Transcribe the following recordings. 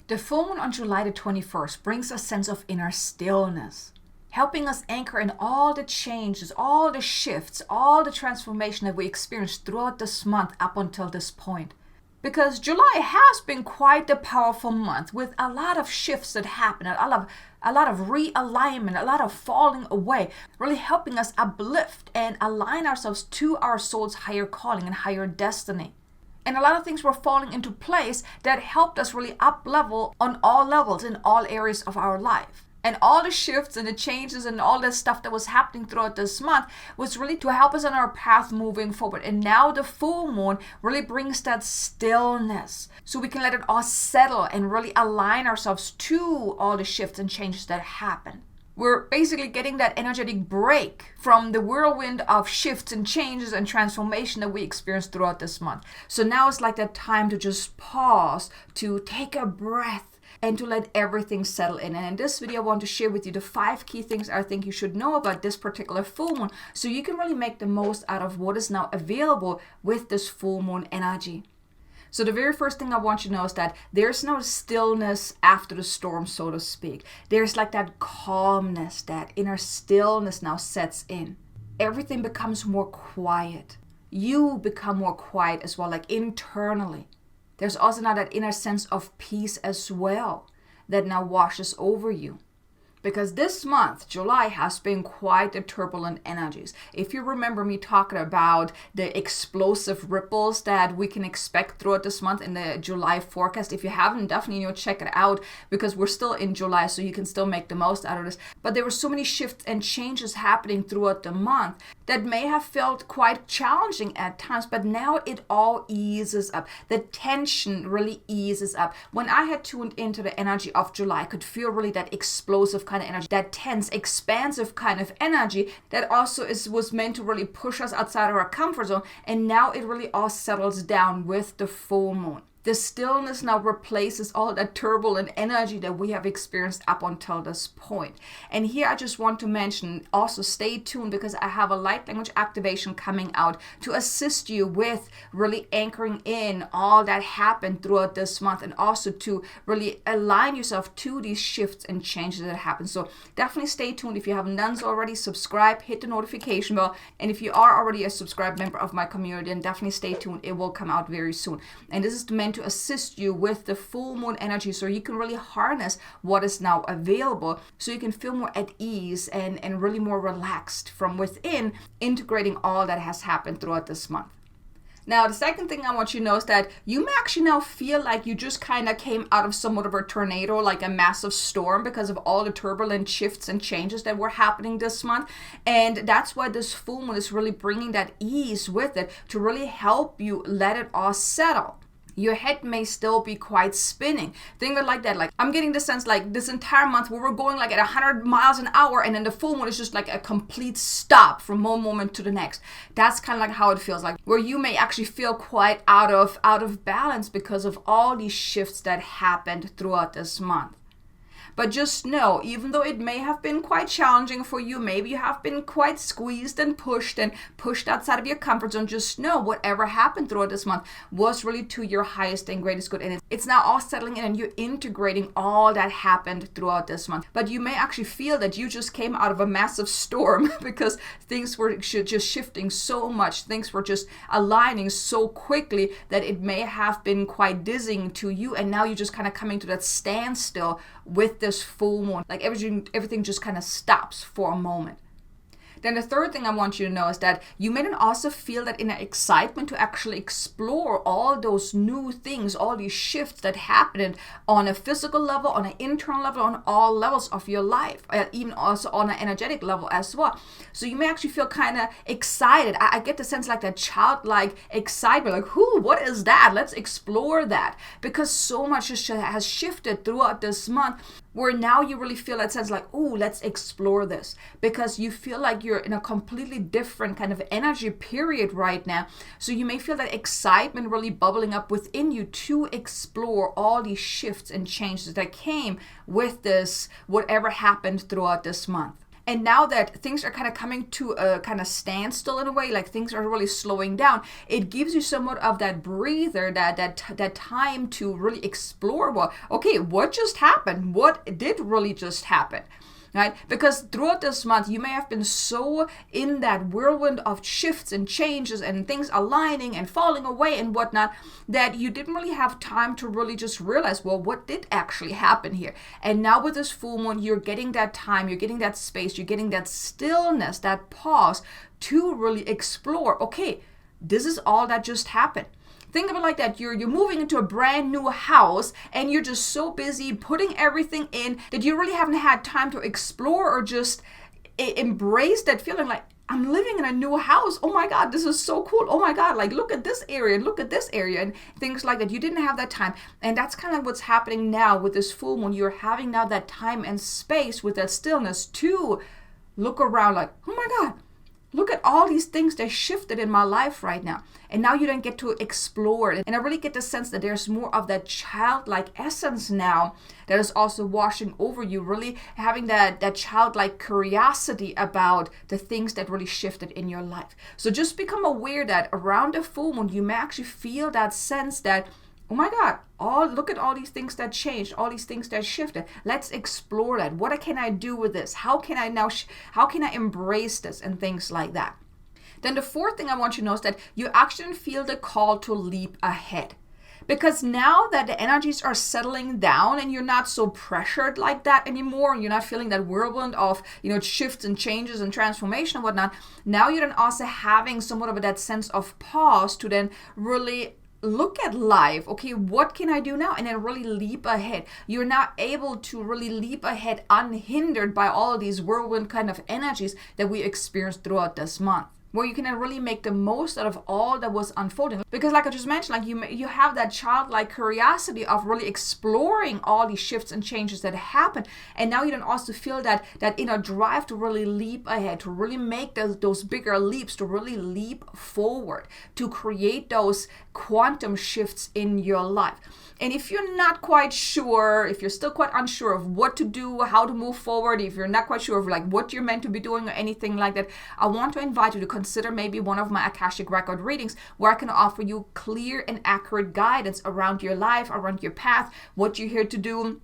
The full moon on July the 21st brings a sense of inner stillness, helping us anchor in all the changes, all the shifts, all the transformation that we experienced throughout this month up until this point. Because July has been quite a powerful month with a lot of shifts that happen, a lot of realignment, a lot of falling away, really helping us uplift and align ourselves to our soul's higher calling and higher destiny. And a lot of things were falling into place that helped us really up level on all levels in all areas of our life. And all the shifts and the changes and all the stuff that was happening throughout this month was really to help us on our path moving forward. And now the full moon really brings that stillness so we can let it all settle and really align ourselves to all the shifts and changes that happen. We're basically getting that energetic break from the whirlwind of shifts and changes and transformation that we experienced throughout this month. So now it's like that time to just pause, to take a breath, and to let everything settle in. And in this video, I want to share with you the 5 key things I think you should know about this particular full moon so you can really make the most out of what is now available with this full moon energy. So the very first thing I want you to know is that there's no stillness after the storm, so to speak. There's like that calmness, that inner stillness now sets in. Everything becomes more quiet. You become more quiet as well, like internally. There's also now that inner sense of peace as well that now washes over you. Because this month, July, has been quite the turbulent energies. If you remember me talking about the explosive ripples that we can expect throughout this month in the July forecast, if you haven't, definitely check it out because we're still in July, so you can still make the most out of this. But there were so many shifts and changes happening throughout the month that may have felt quite challenging at times, but now it all eases up. The tension really eases up. When I had tuned into the energy of July, I could feel really that explosive kind of energy, that tense, expansive kind of energy that also was meant to really push us outside of our comfort zone. And now it really all settles down with the full moon. The stillness now replaces all that turbulent energy that we have experienced up until this point. And here I just want to mention, also stay tuned because I have a light language activation coming out to assist you with really anchoring in all that happened throughout this month and also to really align yourself to these shifts and changes that happen. So definitely stay tuned. If you haven't done so already, subscribe, hit the notification bell. And if you are already a subscribed member of my community, then definitely stay tuned. It will come out very soon. And this is meant to assist you with the full moon energy so you can really harness what is now available so you can feel more at ease and really more relaxed from within, integrating all that has happened throughout this month. Now, the second thing I want you to know is that you may actually now feel like you just kind of came out of somewhat of a tornado, like a massive storm, because of all the turbulent shifts and changes that were happening this month. And that's why this full moon is really bringing that ease with it to really help you let it all settle. Your head may still be quite spinning. Think of it like that. Like I'm getting the sense like this entire month we were going like at 100 miles an hour and then the full moon is just like a complete stop from one moment to the next. That's kind of like how it feels like, where you may actually feel quite out of balance because of all these shifts that happened throughout this month. But just know, even though it may have been quite challenging for you, maybe you have been quite squeezed and pushed outside of your comfort zone, just know whatever happened throughout this month was really to your highest and greatest good. And it's now all settling in and you're integrating all that happened throughout this month. But you may actually feel that you just came out of a massive storm because things were just shifting so much. Things were just aligning so quickly that it may have been quite dizzying to you. And now you're just kind of coming to that standstill with this full moon, like everything just kind of stops for a moment. Then the third thing I want you to know is that you may then also feel that inner excitement to actually explore all those new things, all these shifts that happened on a physical level, on an internal level, on all levels of your life, even also on an energetic level as well. So you may actually feel kind of excited. I get the sense like that childlike excitement, like, what is that? Let's explore that. Because so much has shifted throughout this month, where now you really feel that sense like, let's explore this. Because you feel like you're in a completely different kind of energy period right now. So you may feel that excitement really bubbling up within you to explore all these shifts and changes that came with this, whatever happened throughout this month. And now that things are kind of coming to a kind of standstill in a way, like things are really slowing down, it gives you somewhat of that breather, that time to really explore, well, okay, what just happened? What did really just happen? Right? Because throughout this month, you may have been so in that whirlwind of shifts and changes and things aligning and falling away and whatnot, that you didn't really have time to really just realize, well, what did actually happen here? And now with this full moon, you're getting that time, you're getting that space, you're getting that stillness, that pause to really explore, okay, this is all that just happened. Think of it like that. You're moving into a brand new house and you're just so busy putting everything in that you really haven't had time to explore or just embrace that feeling like, I'm living in a new house. Oh my God, this is so cool. Oh my God, like look at this area and look at this area and things like that. You didn't have that time. And that's kind of what's happening now with this full moon. You're having now that time and space with that stillness to look around like, oh my God, look at all these things that shifted in my life right now. And now you don't get to explore it. And I really get the sense that there's more of that childlike essence now that is also washing over you, really having that childlike curiosity about the things that really shifted in your life. So just become aware that around the full moon, you may actually feel that sense that, oh my God, look at all these things that changed, all these things that shifted. Let's explore that. What can I do with this? How can I now, how can I embrace this and things like that? Then the fourth thing I want you to know is that you actually feel the call to leap ahead. Because now that the energies are settling down and you're not so pressured like that anymore, and you're not feeling that whirlwind of, shifts and changes and transformation and whatnot, now you're then also having somewhat of that sense of pause to then really look at life. Okay, what can I do now? And then really leap ahead. You're now able to really leap ahead unhindered by all of these whirlwind kind of energies that we experienced throughout this month, where you can then really make the most out of all that was unfolding. Because like I just mentioned, like you have that childlike curiosity of really exploring all these shifts and changes that happen. And now you then also feel that inner drive to really leap ahead, to really make those bigger leaps, to really leap forward, to create those quantum shifts in your life. And if you're not quite sure, if you're still quite unsure of what to do, how to move forward, if you're not quite sure of like what you're meant to be doing or anything like that, I want to invite you to consider maybe one of my Akashic Record readings where I can offer you clear and accurate guidance around your life, around your path, what you're here to do,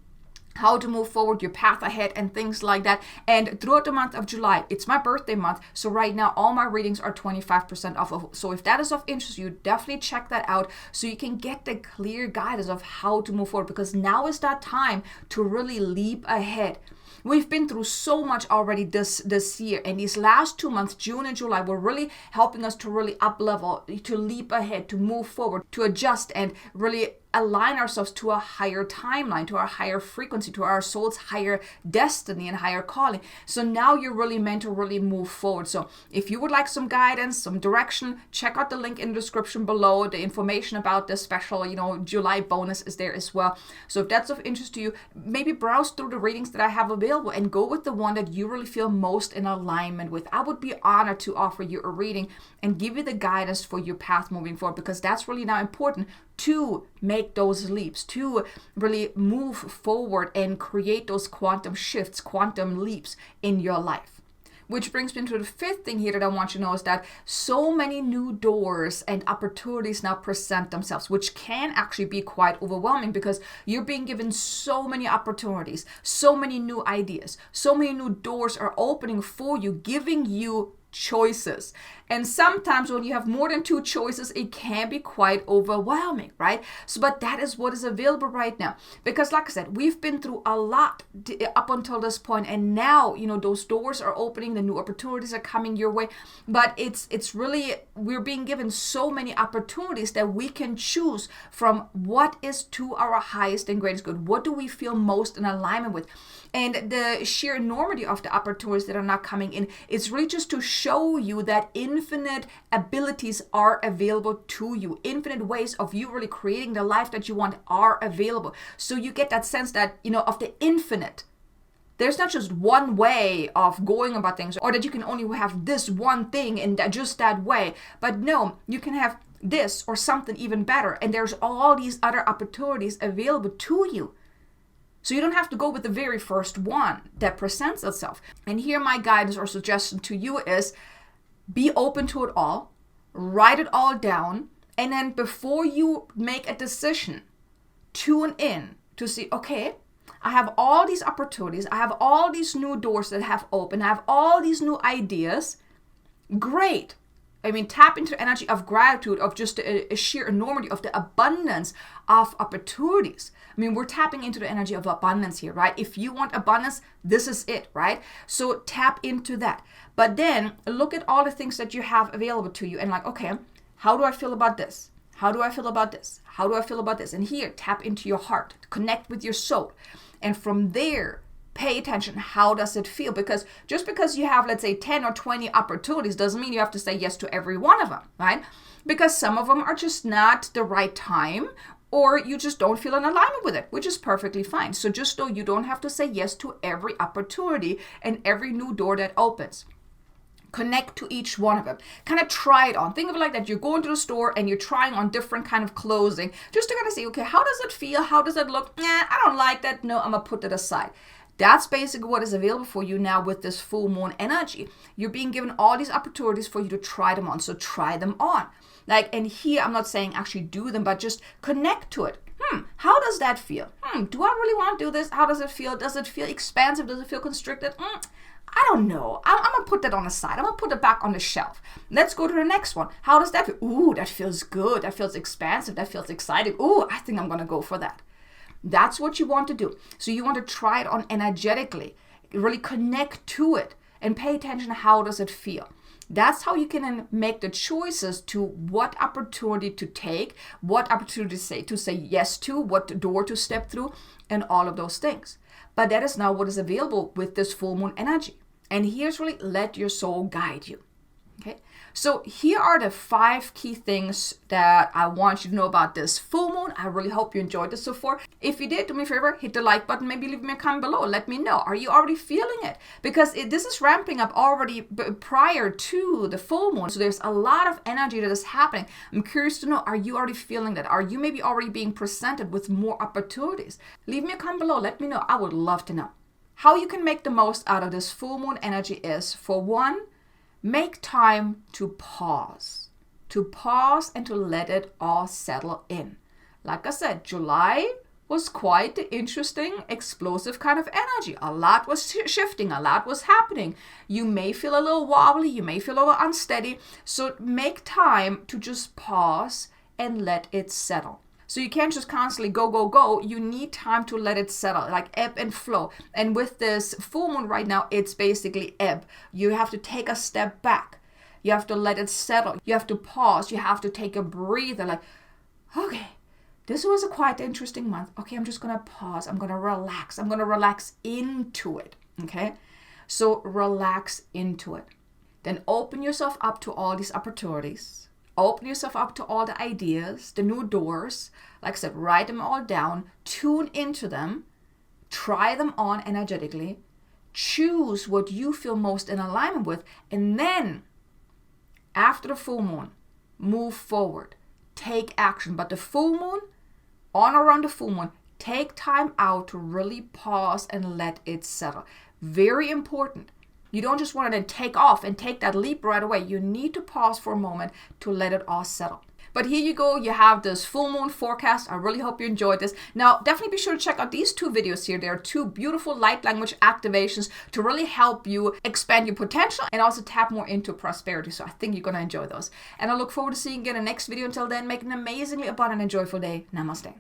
how to move forward, your path ahead, and things like that. And throughout the month of July, it's my birthday month, so right now all my readings are 25% off. So if that is of interest to you, definitely check that out so you can get the clear guidance of how to move forward, because now is that time to really leap ahead. We've been through so much already this year, and these last 2 months, June and July, were really helping us to really up level, to leap ahead, to move forward, to adjust, and really align ourselves to a higher timeline, to our higher frequency, to our soul's higher destiny and higher calling. So now you're really meant to really move forward. So if you would like some guidance, some direction, check out the link in the description below. The information about the special, July bonus is there as well. So if that's of interest to you, maybe browse through the readings that I have available and go with the one that you really feel most in alignment with. I would be honored to offer you a reading and give you the guidance for your path moving forward, because that's really now important to make those leaps, to really move forward and create those quantum shifts, quantum leaps in your life. Which brings me to the fifth thing here that I want you to know is that so many new doors and opportunities now present themselves, which can actually be quite overwhelming because you're being given so many opportunities, so many new ideas, so many new doors are opening for you, giving you choices. And sometimes when you have more than two choices, it can be quite overwhelming, right? So, but that is what is available right now. Because like I said, we've been through a lot up until this point, and now, those doors are opening, the new opportunities are coming your way. But it's really, we're being given so many opportunities that we can choose from what is to our highest and greatest good. What do we feel most in alignment with? And the sheer enormity of the opportunities that are not coming in, it's really just to show you that infinite abilities are available to you. Infinite ways of you really creating the life that you want are available. So you get that sense that, of the infinite. There's not just one way of going about things, or that you can only have this one thing and just that way. But no, you can have this or something even better. And there's all these other opportunities available to you. So you don't have to go with the very first one that presents itself. And here my guidance or suggestion to you is be open to it all, write it all down, and then before you make a decision, tune in to see, okay, I have all these opportunities, I have all these new doors that have opened, I have all these new ideas. Great. I mean, tap into the energy of gratitude, of just a sheer enormity, of the abundance of opportunities. I mean, we're tapping into the energy of abundance here, right? If you want abundance, this is it, right? So tap into that. But then look at all the things that you have available to you and like, okay, how do I feel about this? How do I feel about this? How do I feel about this? And here, tap into your heart, connect with your soul. And from there, pay attention. How does it feel? Because just because you have, let's say, 10 or 20 opportunities doesn't mean you have to say yes to every one of them, right? Because some of them are just not the right time, or you just don't feel in alignment with it, which is perfectly fine. So just know you don't have to say yes to every opportunity and every new door that opens. Connect to each one of them. Kind of try it on. Think of it like that. You're going to the store and you're trying on different kind of clothing just to kind of see, okay, how does it feel? How does it look? I don't like that. No, I'm going to put it aside. That's basically what is available for you now with this full moon energy. You're being given all these opportunities for you to try them on. So try them on. And here I'm not saying actually do them, but just connect to it. How does that feel? Do I really want to do this? How does it feel? Does it feel expansive? Does it feel constricted? I don't know. I'm going to put that on the side. I'm going to put it back on the shelf. Let's go to the next one. How does that feel? Ooh, that feels good. That feels expansive. That feels exciting. Ooh, I think I'm going to go for that. That's what you want to do. So you want to try it on energetically. Really connect to it and pay attention to how does it feel. That's how you can then make the choices to what opportunity to take, what opportunity to say yes to, what door to step through, and all of those things. But that is now what is available with this full moon energy. And here's really let your soul guide you. Okay, so here are the 5 key things that I want you to know about this full moon. I really hope you enjoyed this so far. If you did, do me a favor, hit the like button, maybe leave me a comment below. Let me know. Are you already feeling it? Because this is ramping up already prior to the full moon. So there's a lot of energy that is happening. I'm curious to know, are you already feeling that? Are you maybe already being presented with more opportunities? Leave me a comment below. Let me know. I would love to know. How you can make the most out of this full moon energy is, for one, make time to pause and to let it all settle in. Like I said, July was quite the interesting, explosive kind of energy. A lot was shifting, a lot was happening. You may feel a little wobbly, you may feel a little unsteady. So make time to just pause and let it settle. So you can't just constantly go. You need time to let it settle, like ebb and flow. And with this full moon right now, it's basically ebb. You have to take a step back. You have to let it settle. You have to pause. You have to take a breather, like, okay, this was a quite interesting month. Okay, I'm just going to pause. I'm going to relax. I'm going to relax into it, okay? So relax into it. Then open yourself up to all these opportunities. Open yourself up to all the ideas, the new doors. Like I said, write them all down, tune into them, try them on energetically, choose what you feel most in alignment with, and then after the full moon, move forward, take action. But the full moon, on or around the full moon, take time out to really pause and let it settle. Very important. You don't just want to then take off and take that leap right away. You need to pause for a moment to let it all settle. But here you go. You have this full moon forecast. I really hope you enjoyed this. Now, definitely be sure to check out these 2 videos here. There are 2 beautiful light language activations to really help you expand your potential and also tap more into prosperity. So I think you're going to enjoy those. And I look forward to seeing you in the next video. Until then, make an amazingly abundant and joyful day. Namaste.